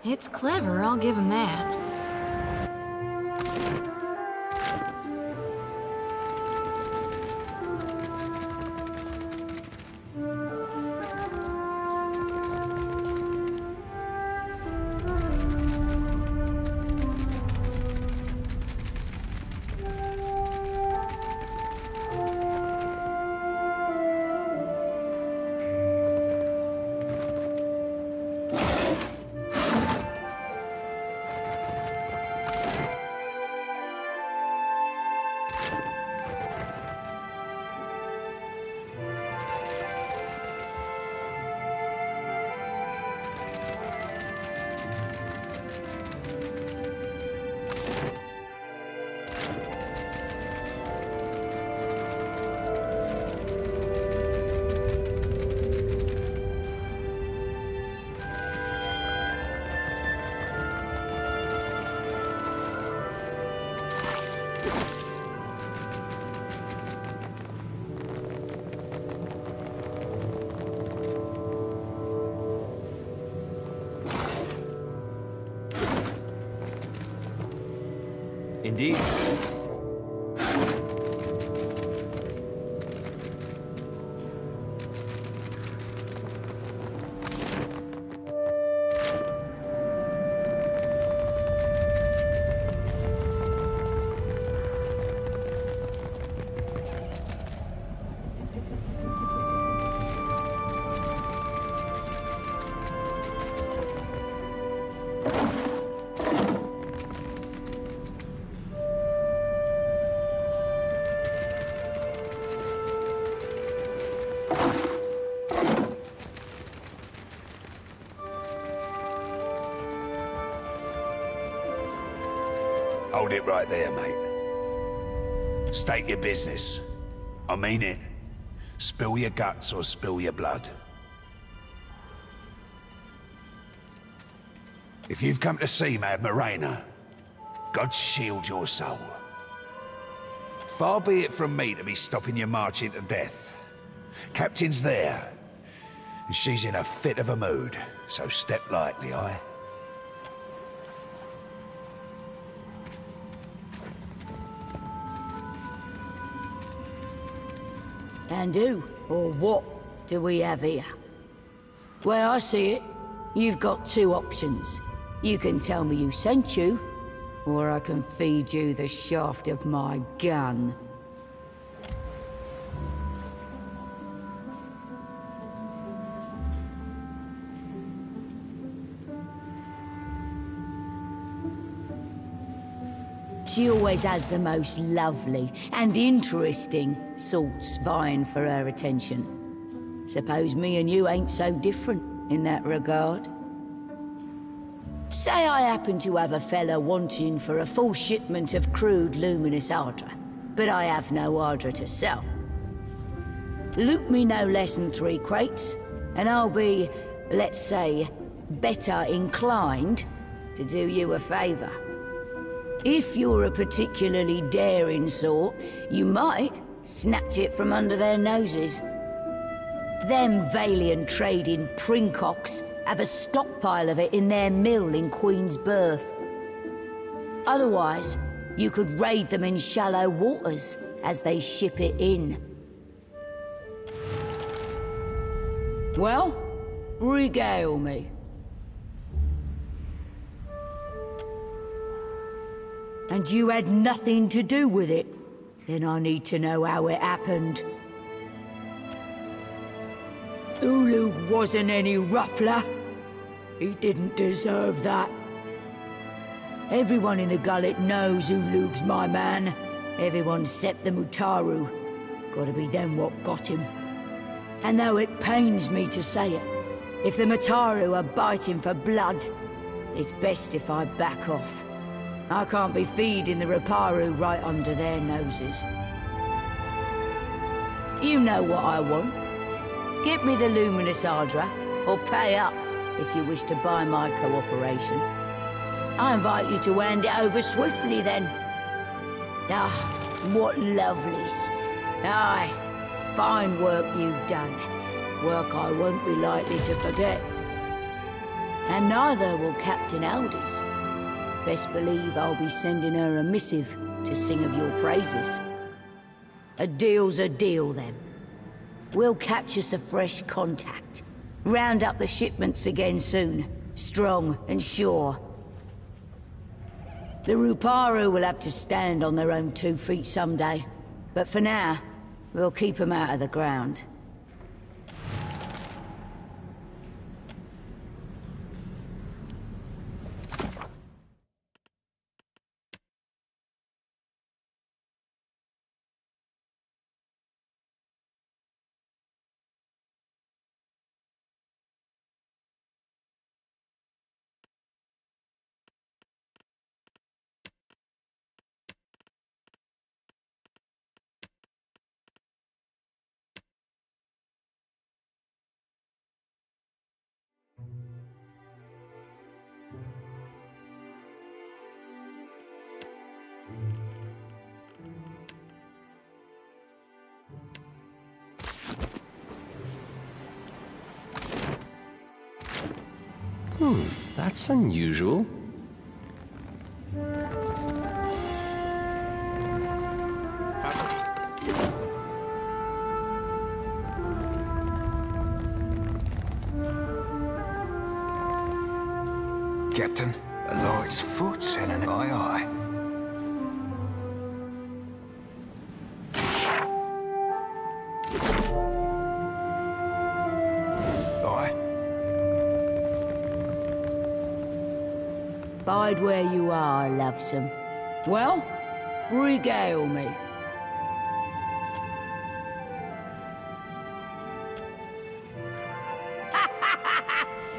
It's clever, I'll give him that. Indeed. Hold it right there, mate. State your business. I mean it. Spill your guts or spill your blood. If you've come to see Mad Morena, God shield your soul. Far be it from me to be stopping you marching to death. Captain's there, and she's in a fit of a mood, so step lightly, aye? And who, or what, do we have here? Where I see it, you've got two options. You can tell me who sent you, or I can feed you the shaft of my gun. She always has the most lovely and interesting sorts vying for her attention. Suppose me and you ain't so different in that regard. Say I happen to have a fella wanting for a full shipment of crude luminous Ardra, but I have no Ardra to sell. Loot me no less than 3 crates, and I'll be, let's say, better inclined to do you a favor. If you're a particularly daring sort, you might snatch it from under their noses. Them Valiant trading princocks have a stockpile of it in their mill in Queen's Berth. Otherwise, you could raid them in shallow waters as they ship it in. Well, regale me. And you had nothing to do with it? Then I need to know how it happened. Ulug wasn't any ruffler. He didn't deserve that. Everyone in the gullet knows Ulug's my man. Everyone except the Mutaru. Gotta be them what got him. And though it pains me to say it, if the Mutaru are biting for blood, it's best if I back off. I can't be feeding the Raparu right under their noses. You know what I want. Give me the Luminous Ardra, or pay up if you wish to buy my cooperation. I invite you to hand it over swiftly then. Ah, what lovelies. Aye, fine work you've done. Work I won't be likely to forget. And neither will Captain Aldis. Best believe I'll be sending her a missive to sing of your praises. A deal's a deal, then. We'll catch us a fresh contact. Round up the shipments again soon. Strong and sure. The Ruparu will have to stand on their own 2 feet someday. But for now, we'll keep them out of the ground. That's unusual. Captain, a light's foot and an aye. Bide where you are, lovesome. Well, regale me.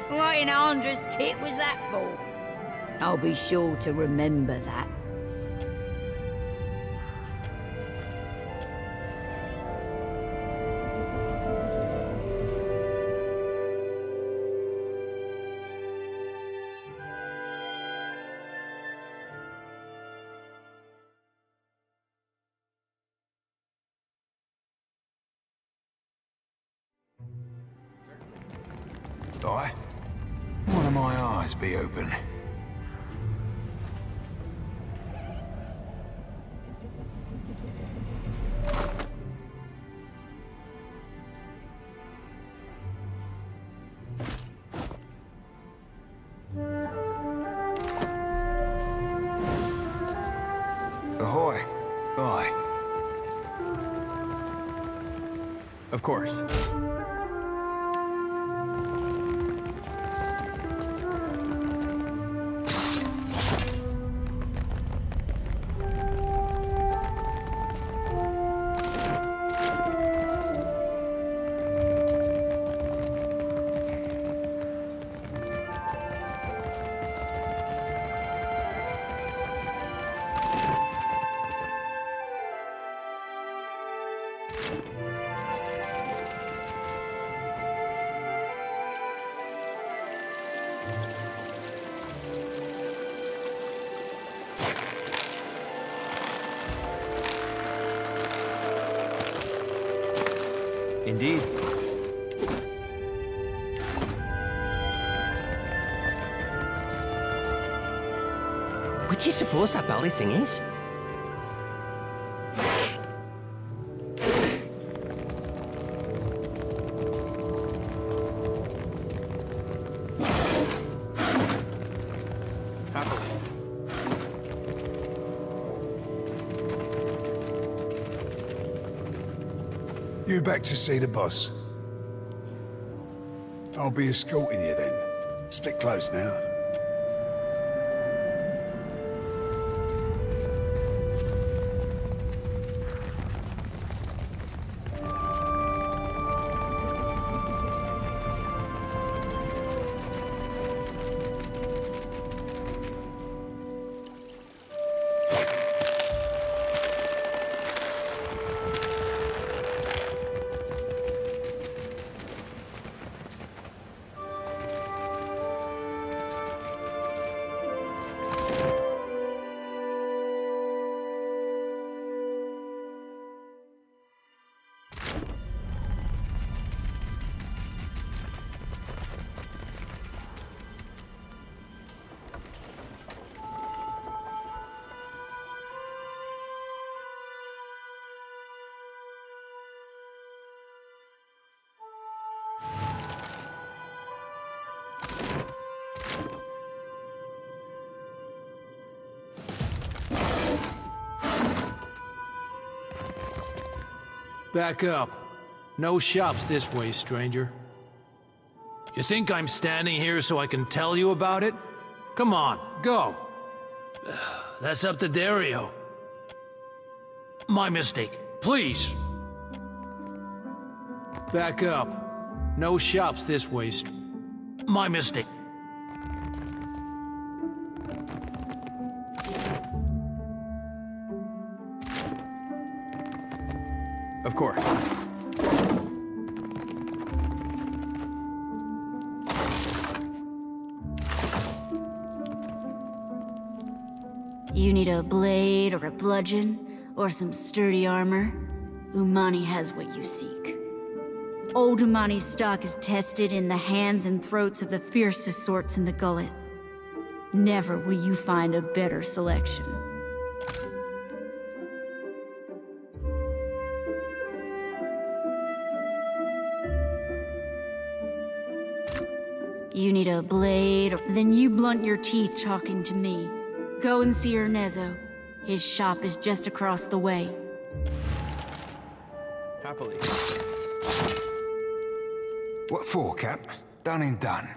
What in Andra's tit was that for? I'll be sure to remember that. Aye? One of my eyes be open. Ahoy. Aye. Of course. Indeed. What do you suppose that belly thing is? You back to see the boss? I'll be escorting you then. Stick close now. Back up. No shops this way, stranger. You think I'm standing here so I can tell you about it? Come on, go. That's up to Dario. My mistake. Please. Back up. No shops this way. My mistake. Of course. You need a blade or a bludgeon or some sturdy armor? Umani has what you seek. Old Umani's stock is tested in the hands and throats of the fiercest sorts in the gullet. Never will you find a better selection. You need a blade, or then you blunt your teeth talking to me. Go and see Ernesto. His shop is just across the way. Happily. What for, Cap? Done and done.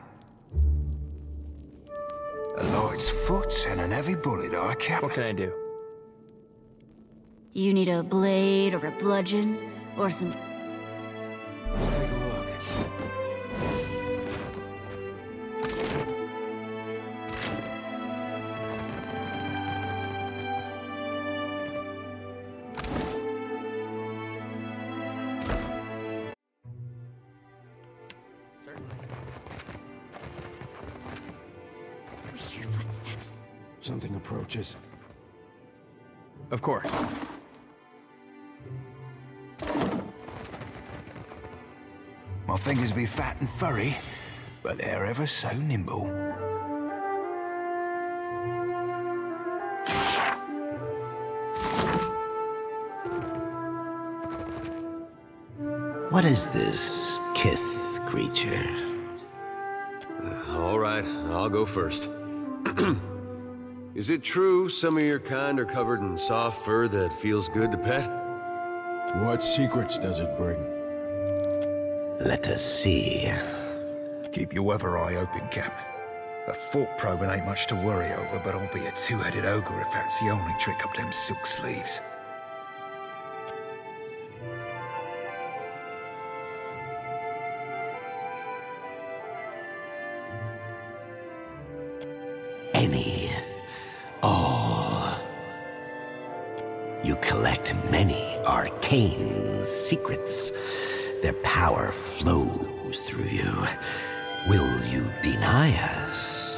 A light's foot and an heavy bullet, aye, Cap? What can I do? You need a blade or a bludgeon or some... Let's take a look. We hear footsteps. Something approaches. Of course. My fingers be fat and furry, but they're ever so nimble. What is this Kith creature? All right, I'll go first. Is it true some of your kind are covered in soft fur that feels good to pet? What secrets does it bring? Let us see. Keep your weather eye open, Cap. A fork probing ain't much to worry over, but I'll be a two-headed ogre if that's the only trick up them silk sleeves. Any, all. You collect many arcane secrets. Their power flows through you. Will you deny us?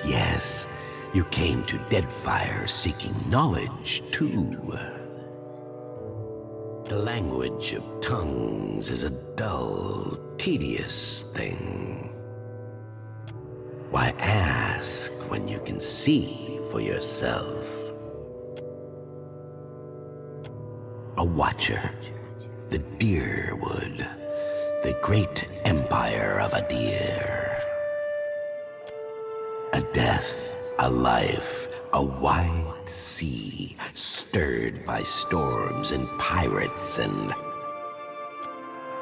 Yes, you came to Deadfire seeking knowledge, too. The language of tongues is a dull, tedious thing. Why ask when you can see for yourself? A watcher, the Deerwood, the great empire of a deer. A death, a life, a wide sea, stirred by storms and pirates and...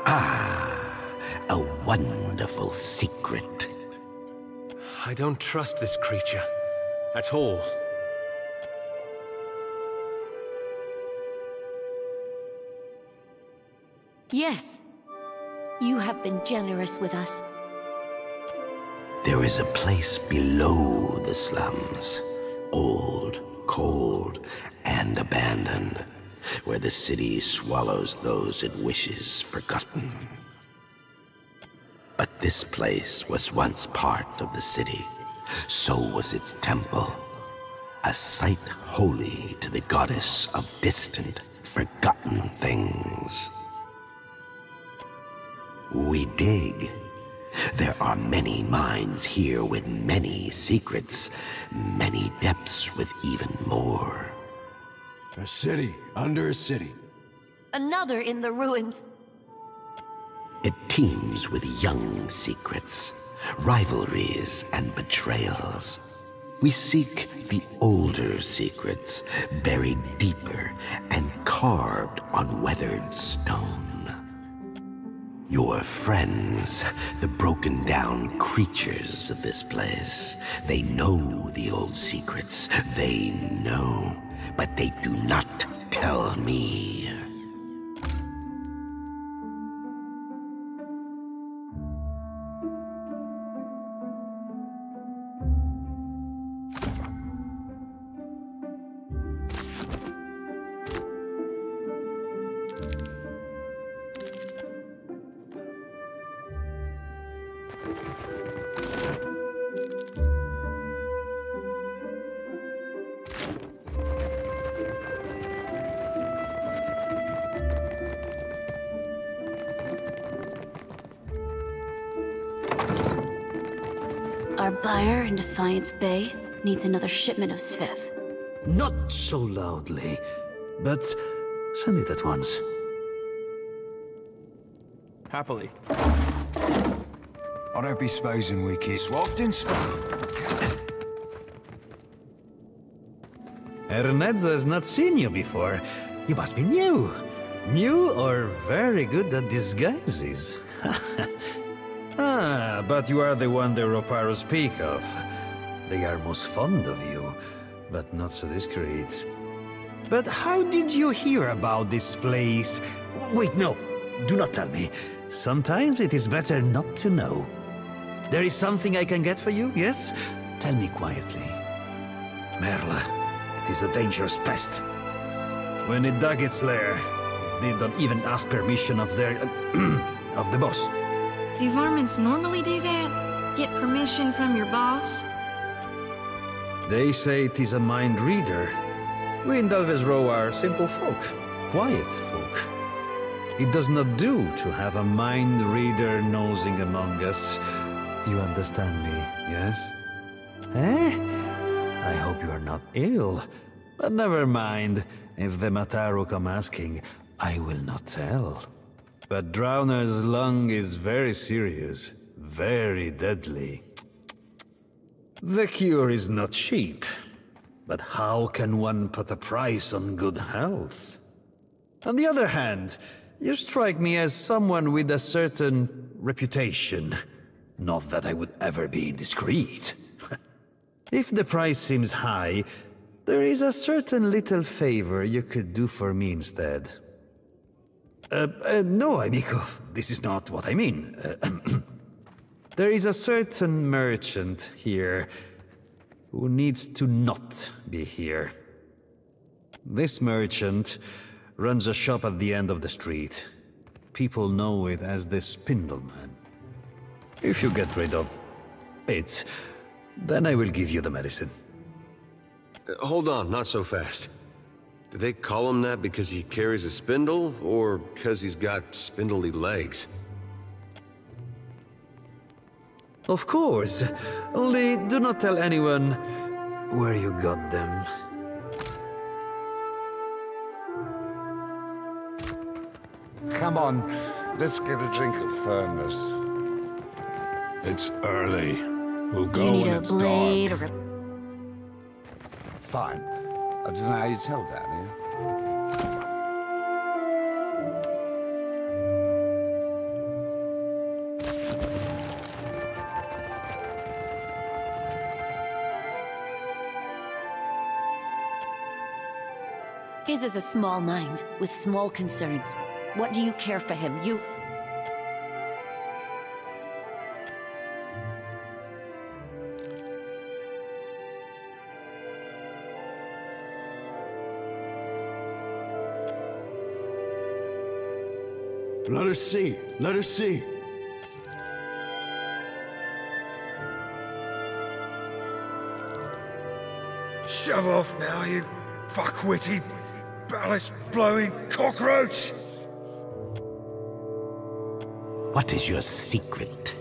a wonderful secret. I don't trust this creature at all. Yes. You have been generous with us. There is a place below the slums, old, cold, and abandoned, where the city swallows those it wishes forgotten. But this place was once part of the city. So was its temple, a site holy to the goddess of distant, forgotten things. We dig. There are many mines here with many secrets, many depths with even more. A city under a city. Another in the ruins. It teems with young secrets, rivalries and betrayals. We seek the older secrets, buried deeper and carved on weathered stone. Your friends, the broken down creatures of this place, they know the old secrets. They know, but they do not tell me. Our buyer in Defiance Bay needs another shipment of Svev. Not so loudly, but send it at once. Happily. I don't be supposing we kids swapped in Spain. Ernedza has not seen you before. You must be new. New or very good at disguises. Ah, but you are the one the Roparos speak of. They are most fond of you, but not so discreet. But how did you hear about this place? Wait, no, do not tell me. Sometimes it is better not to know. There is something I can get for you, yes? Tell me quietly. Merla, it is a dangerous pest. When it dug its lair, it did not even ask permission of their... of the boss. Do varmints normally do that? Get permission from your boss? They say it is a mind reader. We in Delvezro are simple folk, quiet folk. It does not do to have a mind reader nosing among us. You understand me, yes? Eh? I hope you are not ill. But never mind. If the Mataru come asking, I will not tell. But Drowner's lung is very serious, very deadly. The cure is not cheap, but how can one put a price on good health? On the other hand, you strike me as someone with a certain reputation. Not that I would ever be indiscreet. If the price seems high, there is a certain little favor you could do for me instead. No, amigo, this is not what I mean. There is a certain merchant here who needs to not be here. This merchant runs a shop at the end of the street. People know it as the Spindleman. If you get rid of it, then I will give you the medicine. Hold on, not so fast. Do they call him that because he carries a spindle, or because he's got spindly legs? Of course. Only do not tell anyone where you got them. Come on, let's get a drink of firmness. It's early. We'll go You need when a it's blade dark. or a... Fine. I don't know how you tell down here. His is a small mind, with small concerns. What do you care for him? You... Let her see. Let her see. Shove off now, you fuck-witted, ballast-blowing cockroach! What is your secret?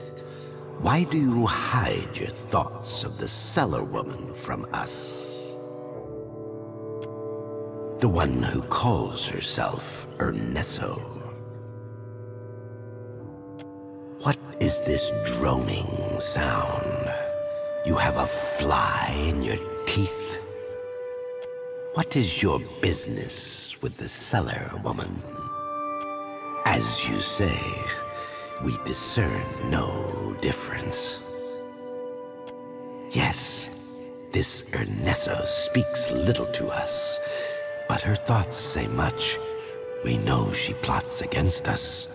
Why do you hide your thoughts of the cellar woman from us? The one who calls herself Ernesto. What is this droning sound? You have a fly in your teeth? What is your business with the cellar, woman? As you say, we discern no difference. Yes, this Ernesto speaks little to us, but her thoughts say much. We know she plots against us.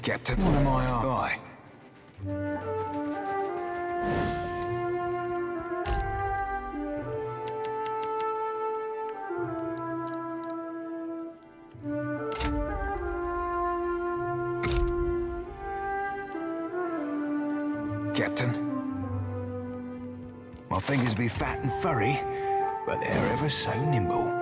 Captain, what am I on? Aye. Captain, my fingers be fat and furry, but they're ever so nimble.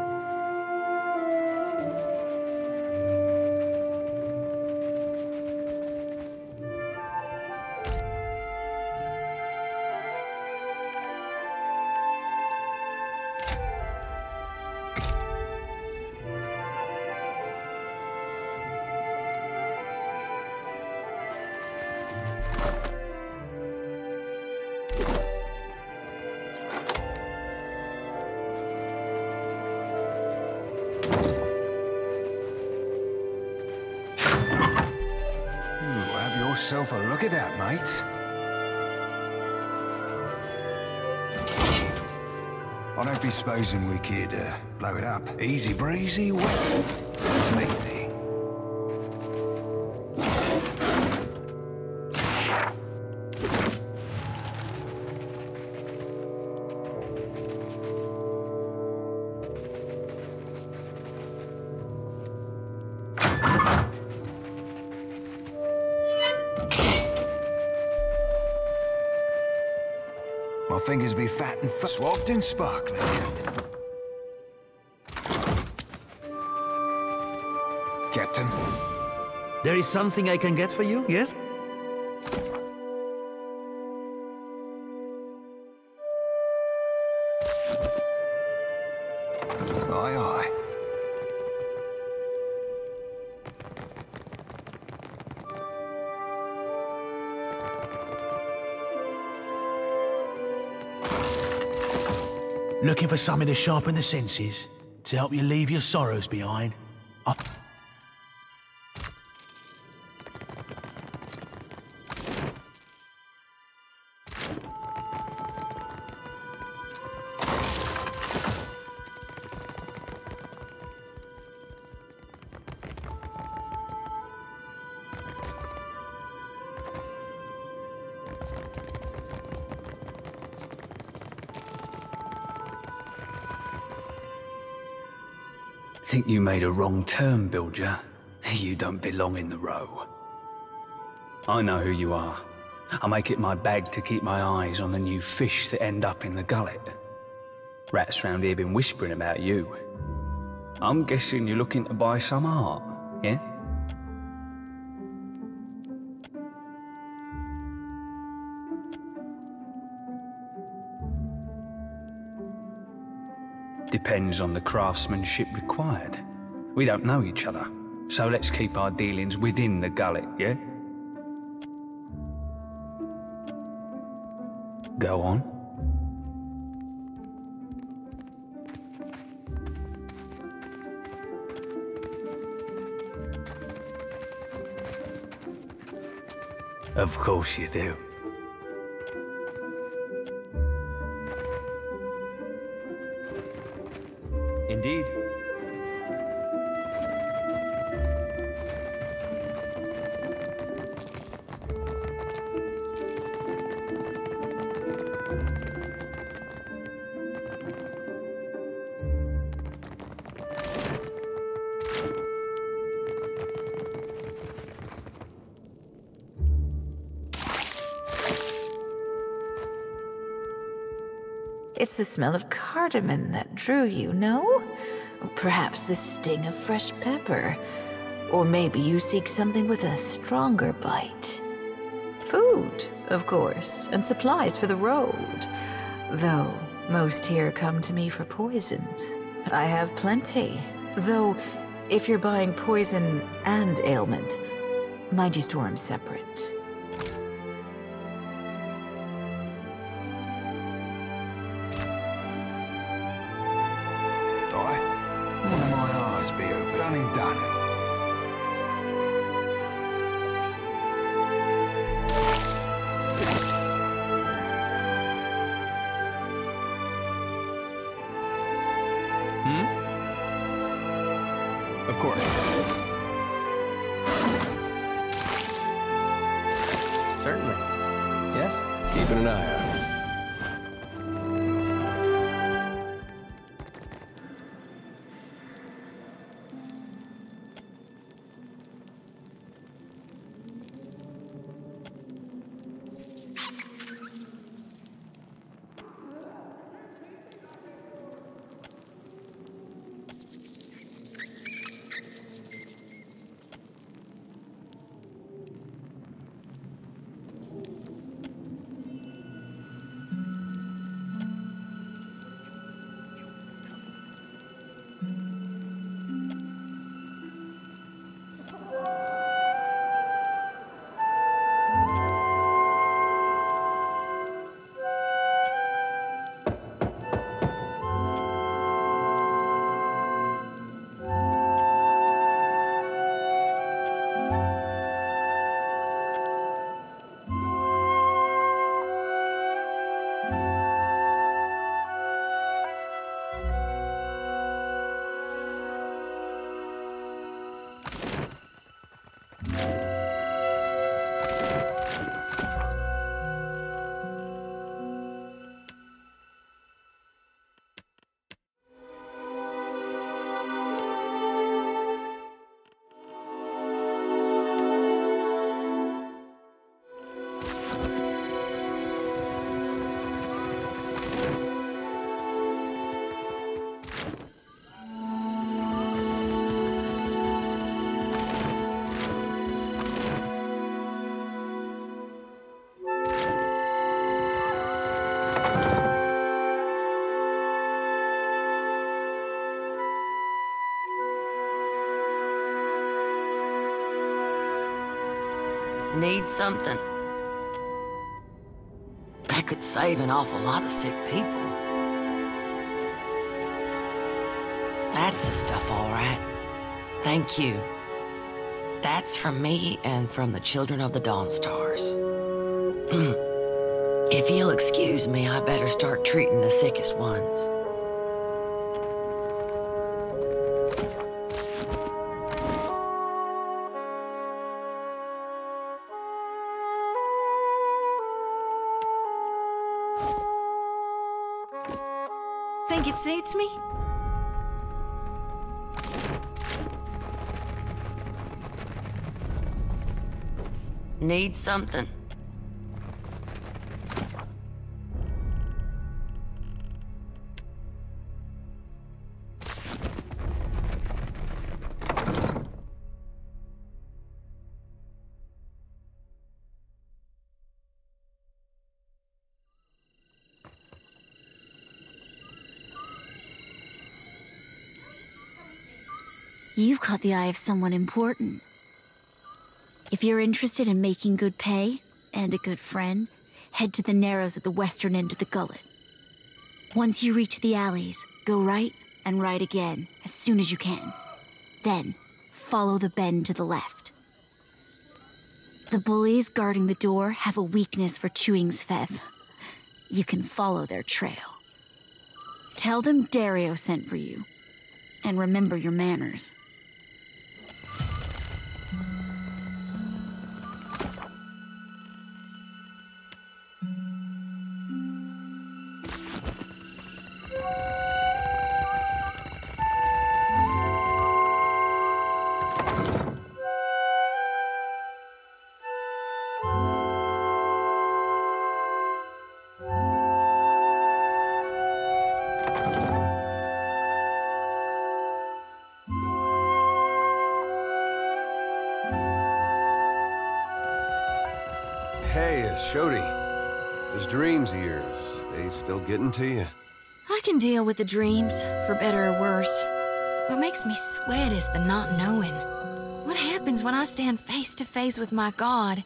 Yourself a look at that, mate. I don't be supposing we could blow it up. Easy breezy, wet, sleazy. My fingers be fat and swapped and sparkling. Captain? There is something I can get for you, yes? Aye, aye. Looking for something to sharpen the senses, to help you leave your sorrows behind. Think you made a wrong turn, Bilger. You don't belong in the row. I know who you are. I make it my bag to keep my eyes on the new fish that end up in the gullet. Rats round here been whispering about you. I'm guessing you're looking to buy some art, yeah? Depends on the craftsmanship required. We don't know each other, so let's keep our dealings within the gullet, yeah? Go on. Of course you do. Indeed. It's the smell of cardamom that drew you, no? Perhaps the sting of fresh pepper. Or maybe you seek something with a stronger bite. Food, of course, and supplies for the road. Though most here come to me for poisons. I have plenty. Though, if you're buying poison and ailment, mind you store them separate. One of my eyes be open, done and done. Of course. Certainly. Yes? Keeping an eye out. Need something? That could save an awful lot of sick people. That's the stuff, all right. Thank you. That's from me and from the children of the Dawnstars. If you'll excuse me, I better start treating the sickest ones. Think it suits me? Need something? You've caught the eye of someone important. If you're interested in making good pay, and a good friend, head to the Narrows at the western end of the gullet. Once you reach the alleys, go right and right again, as soon as you can. Then, follow the bend to the left. The bullies guarding the door have a weakness for chewing Svev. You can follow their trail. Tell them Dario sent for you. And remember your manners. Shodi. Those dreams of yours, they still getting to you? I can deal with the dreams, for better or worse. What makes me sweat is the not knowing. What happens when I stand face to face with my God,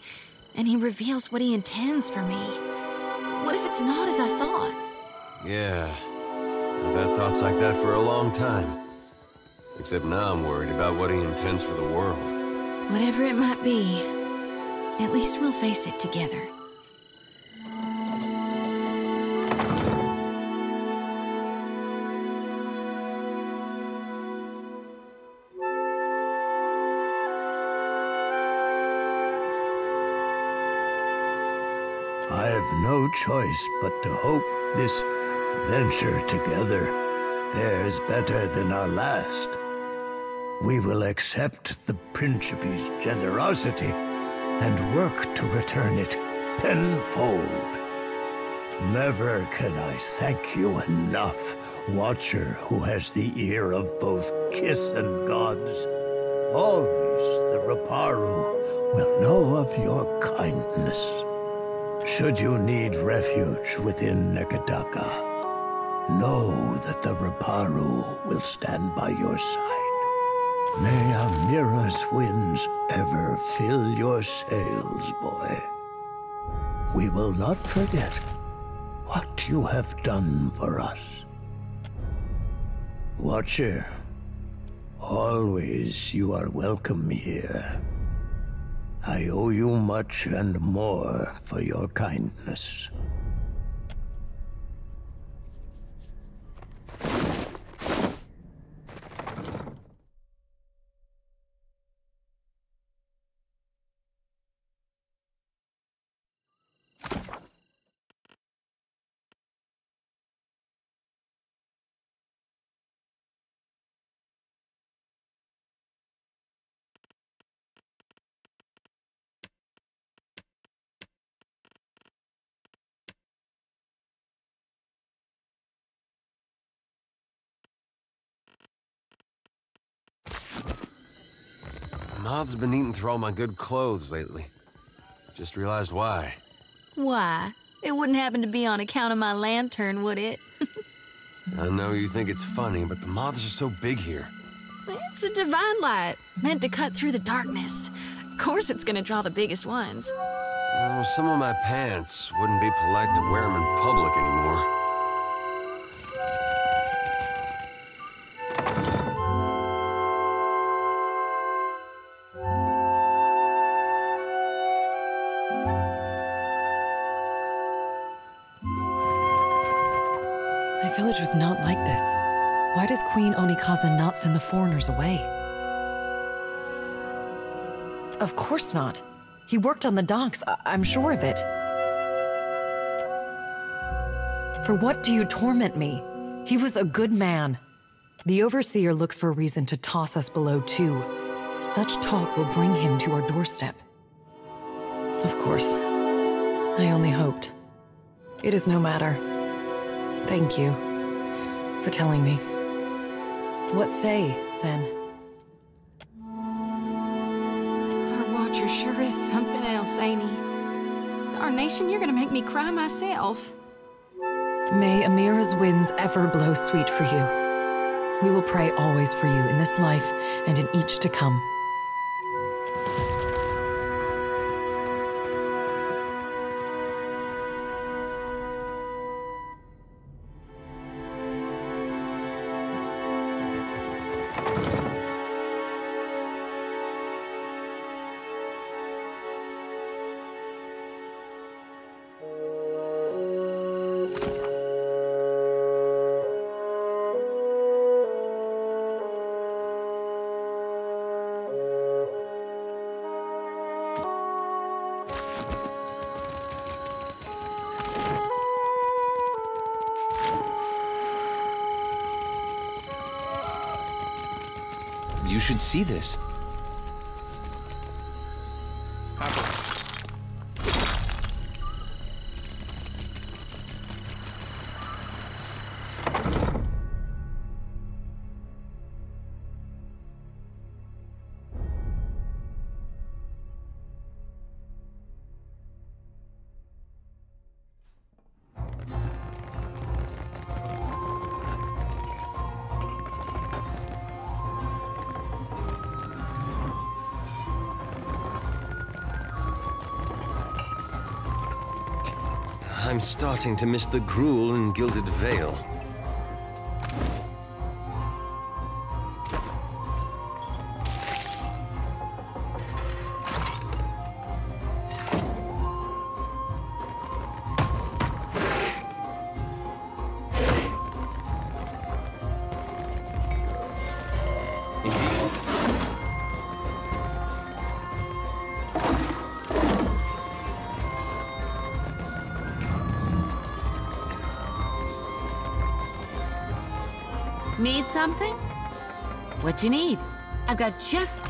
and he reveals what he intends for me? What if it's not as I thought? Yeah, I've had thoughts like that for a long time. Except now I'm worried about what he intends for the world. Whatever it might be, at least we'll face it together. I have no choice but to hope this venture together fares better than our last. We will accept the Principe's generosity and work to return it tenfold. Never can I thank you enough, Watcher who has the ear of both kith and gods. Always the Reparu will know of your kindness. Should you need refuge within Nekadaka, know that the Reparu will stand by your side. May Amira's winds ever fill your sails, boy. We will not forget what you have done for us. Watcher, always you are welcome here. I owe you much and more for your kindness. Moths have been eating through all my good clothes lately. Just realized why. Why? It wouldn't happen to be on account of my lantern, would it? I know you think it's funny, but the moths are so big here. It's a divine light, meant to cut through the darkness. Of course it's gonna draw the biggest ones. Well, some of my pants wouldn't be polite to wear them in public anymore. My village was not like this. Why does Queen Onikaza not send the foreigners away? Of course not. He worked on the docks, I'm sure of it. For what do you torment me? He was a good man. The Overseer looks for a reason to toss us below too. Such talk will bring him to our doorstep. Of course. I only hoped. It is no matter. Thank you for telling me. What say, then? Our Watcher sure is something else, ain't he? Darnation, you're gonna make me cry myself. May Amira's winds ever blow sweet for you. We will pray always for you in this life and in each to come. You should see this. I'm starting to miss the gruel and gilded veil. Need something? What you need? I've got just...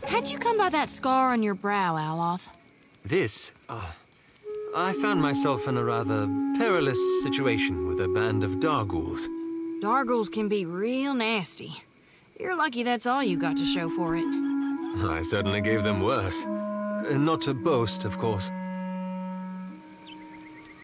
How'd you come by that scar on your brow, Aloth? This? I found myself in a rather perilous situation with a band of Darghouls. Darghouls can be real nasty. You're lucky that's all you got to show for it. I certainly gave them worse. Not to boast, of course.